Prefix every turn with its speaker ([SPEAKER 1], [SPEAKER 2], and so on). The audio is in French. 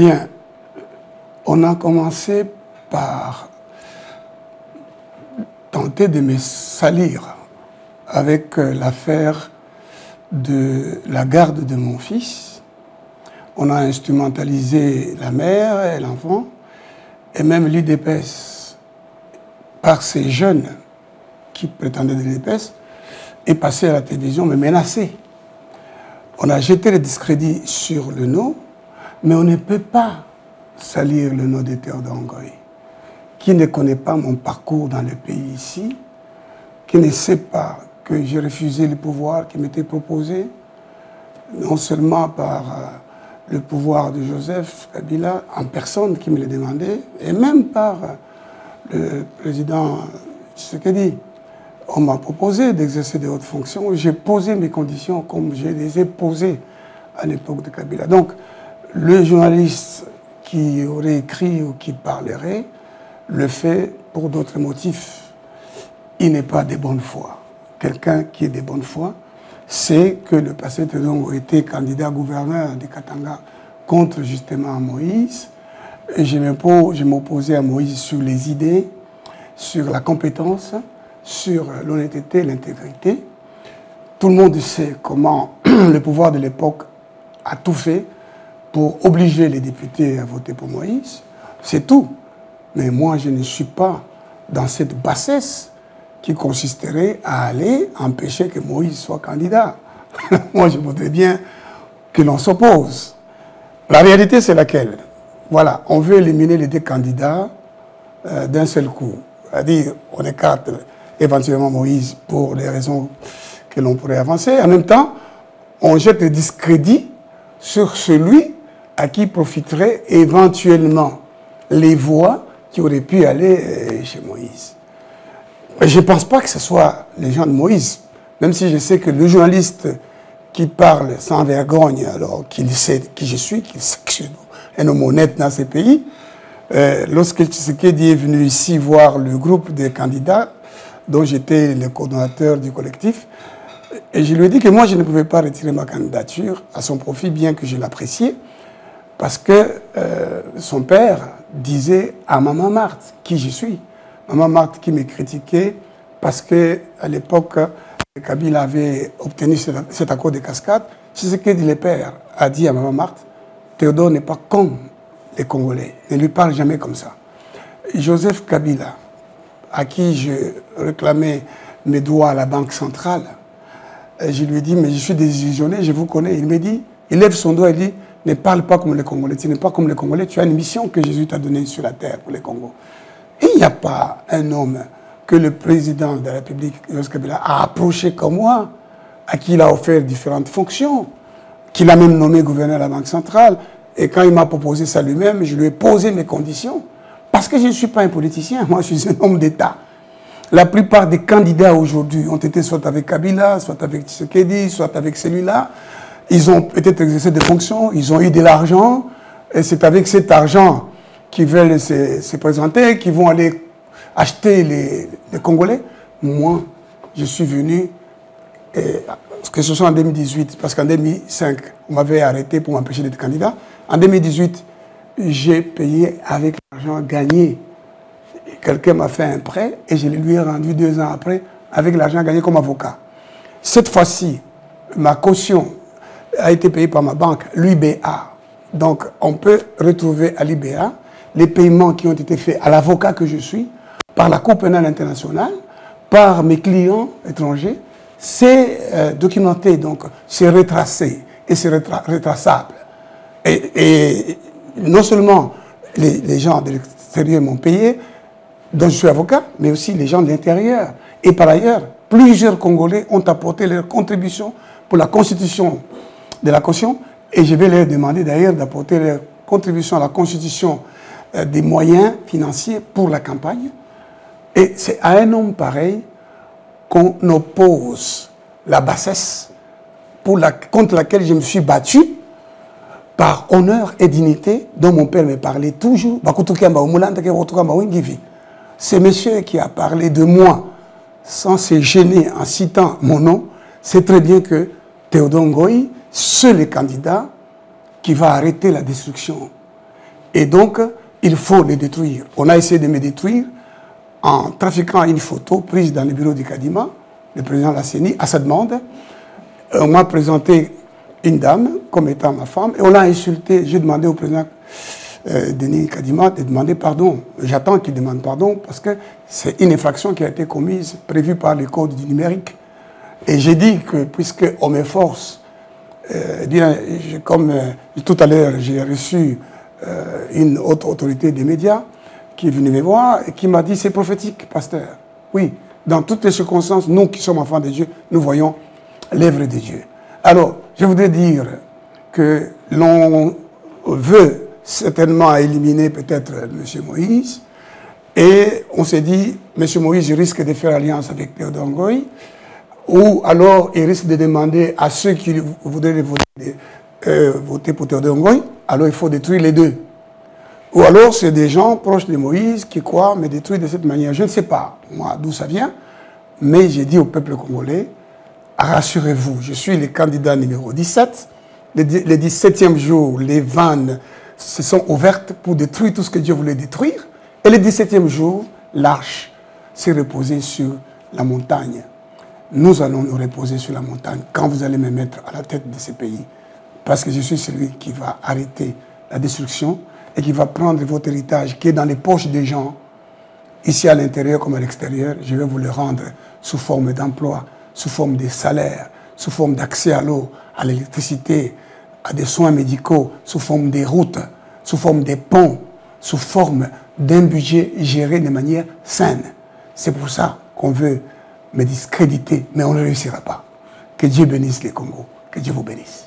[SPEAKER 1] Bien, on a commencé par tenter de me salir avec l'affaire de la garde de mon fils. On a instrumentalisé la mère et l'enfant, et même l'UDPS, par ces jeunes qui prétendaient de l'UDPS, est passé à la télévision, me menacer. On a jeté le discrédit sur le nom, mais on ne peut pas salir le nom de Théodore Ngoï, qui ne connaît pas mon parcours dans le pays ici, qui ne sait pas que j'ai refusé le pouvoir qui m'était proposé, non seulement par le pouvoir de Joseph Kabila en personne qui me le demandait, et même par le président Tshisekedi. On m'a proposé d'exercer de hautes fonctions. J'ai posé mes conditions comme je les ai posées à l'époque de Kabila. Donc, le journaliste qui aurait écrit ou qui parlerait le fait pour d'autres motifs. Il n'est pas de bonne foi. Quelqu'un qui est de bonne foi sait que le passé Théodore était candidat gouverneur de Katanga contre justement Moïse. Et je m'opposais à Moïse sur les idées, sur la compétence, sur l'honnêteté, l'intégrité. Tout le monde sait comment le pouvoir de l'époque a tout fait pour obliger les députés à voter pour Moïse. C'est tout. Mais moi, je ne suis pas dans cette bassesse qui consisterait à aller empêcher que Moïse soit candidat. Moi, je voudrais bien que l'on s'oppose. La réalité, c'est laquelle? Voilà, on veut éliminer les deux candidats d'un seul coup. C'est-à-dire, on écarte éventuellement Moïse pour les raisons que l'on pourrait avancer. En même temps, on jette le discrédit sur celui à qui profiteraient éventuellement les voix qui auraient pu aller chez Moïse. Mais je ne pense pas que ce soit les gens de Moïse, même si je sais que le journaliste qui parle sans vergogne, alors qu'il sait qui je suis, qu'il sait que je suis un homme honnête dans ces pays, lorsque Tshisekedi est venu ici voir le groupe de candidats, dont j'étais le coordonnateur du collectif, et je lui ai dit que moi, je ne pouvais pas retirer ma candidature à son profit, bien que je l'appréciais, parce que son père disait à Maman Marthe qui je suis. Maman Marthe qui me critiquait parce qu'à l'époque, Kabila avait obtenu cet accord de cascade. Tshisekedi, le père, a dit à Maman Marthe, Théodore n'est pas comme les Congolais, ne lui parle jamais comme ça. Joseph Kabila, à qui je réclamais mes droits à la Banque centrale, je lui ai dit, mais je suis désillusionné, je vous connais. Il me dit, il lève son doigt et dit, ne parle pas comme les Congolais, tu n'es pas comme les Congolais, tu as une mission que Jésus t'a donnée sur la terre pour les Congos. Il n'y a pas un homme que le président de la République, Joseph Kabila, a approché comme moi, à qui il a offert différentes fonctions, qu'il a même nommé gouverneur de la Banque centrale. Et quand il m'a proposé ça lui-même, je lui ai posé mes conditions. Parce que je ne suis pas un politicien, moi je suis un homme d'État. La plupart des candidats aujourd'hui ont été soit avec Kabila, soit avec Tshisekedi, soit avec celui-là. Ils ont peut-être exercé des fonctions, ils ont eu de l'argent, et c'est avec cet argent qu'ils veulent se présenter, qu'ils vont aller acheter les Congolais. Moi, je suis venu, que ce soit en 2018, parce qu'en 2005, on m'avait arrêté pour m'empêcher d'être candidat. En 2018, j'ai payé avec l'argent gagné. Quelqu'un m'a fait un prêt et je le lui ai rendu 2 ans après avec l'argent gagné comme avocat. Cette fois-ci, ma caution a été payée par ma banque, l'UBA. Donc, on peut retrouver à l'UBA les paiements qui ont été faits à l'avocat que je suis, par la Cour pénale internationale, par mes clients étrangers. C'est documenté, donc c'est retracé et c'est retraçable. Et non seulement les gens de l'extérieur m'ont payé, dont je suis avocat, mais aussi les gens de l'intérieur. Et par ailleurs, plusieurs Congolais ont apporté leur contribution pour la constitution de la caution, et je vais leur demander d'ailleurs d'apporter leur contribution à la constitution des moyens financiers pour la campagne. Et c'est à un homme pareil qu'on oppose la bassesse contre laquelle je me suis battu par honneur et dignité, dont mon père me parlait toujours. C'est monsieur qui a parlé de moi sans se gêner en citant mon nom. C'est très bien que Théodore Ngoï, seul est candidat qui va arrêter la destruction Et donc, il faut les détruire. On a essayé de me détruire en trafiquant une photo prise dans le bureau du Kadima, le président Lasseni, à sa demande. On m'a présenté une dame comme étant ma femme, et on l'a insulté. J'ai demandé au président Denis Kadima de demander pardon. J'attends qu'il demande pardon parce que c'est une infraction qui a été commise, prévue par le code du numérique. Et j'ai dit que puisque Homme et Force, comme tout à l'heure j'ai reçu une autre autorité des médias qui est venue me voir et qui m'a dit c'est prophétique, pasteur. Oui, dans toutes les circonstances, nous qui sommes enfants de Dieu, nous voyons l'œuvre de Dieu. Alors, je voudrais dire que l'on veut certainement éliminer peut-être M. Moïse, et on s'est dit, M. Moïse risque de faire alliance avec Théodore Ngoï, ou alors il risque de demander à ceux qui voudraient voter pour Théodore Ngoï, alors il faut détruire les deux. Ou alors c'est des gens proches de Moïse qui croient me détruire de cette manière. Je ne sais pas, moi, d'où ça vient, mais j'ai dit au peuple congolais, rassurez-vous, je suis le candidat numéro 17. Le 17e jour, les vannes se sont ouvertes pour détruire tout ce que Dieu voulait détruire. Et le 17e jour, l'arche s'est reposée sur la montagne. Nous allons nous reposer sur la montagne quand vous allez me mettre à la tête de ce pays. Parce que je suis celui qui va arrêter la destruction et qui va prendre votre héritage qui est dans les poches des gens, ici à l'intérieur comme à l'extérieur. Je vais vous le rendre sous forme d'emploi, sous forme de salaire, sous forme d'accès à l'eau, à l'électricité, à des soins médicaux, sous forme des routes, sous forme des ponts, sous forme d'un budget géré de manière saine. C'est pour ça qu'on veut me discréditer, mais on ne réussira pas. Que Dieu bénisse les Congo, que Dieu vous bénisse.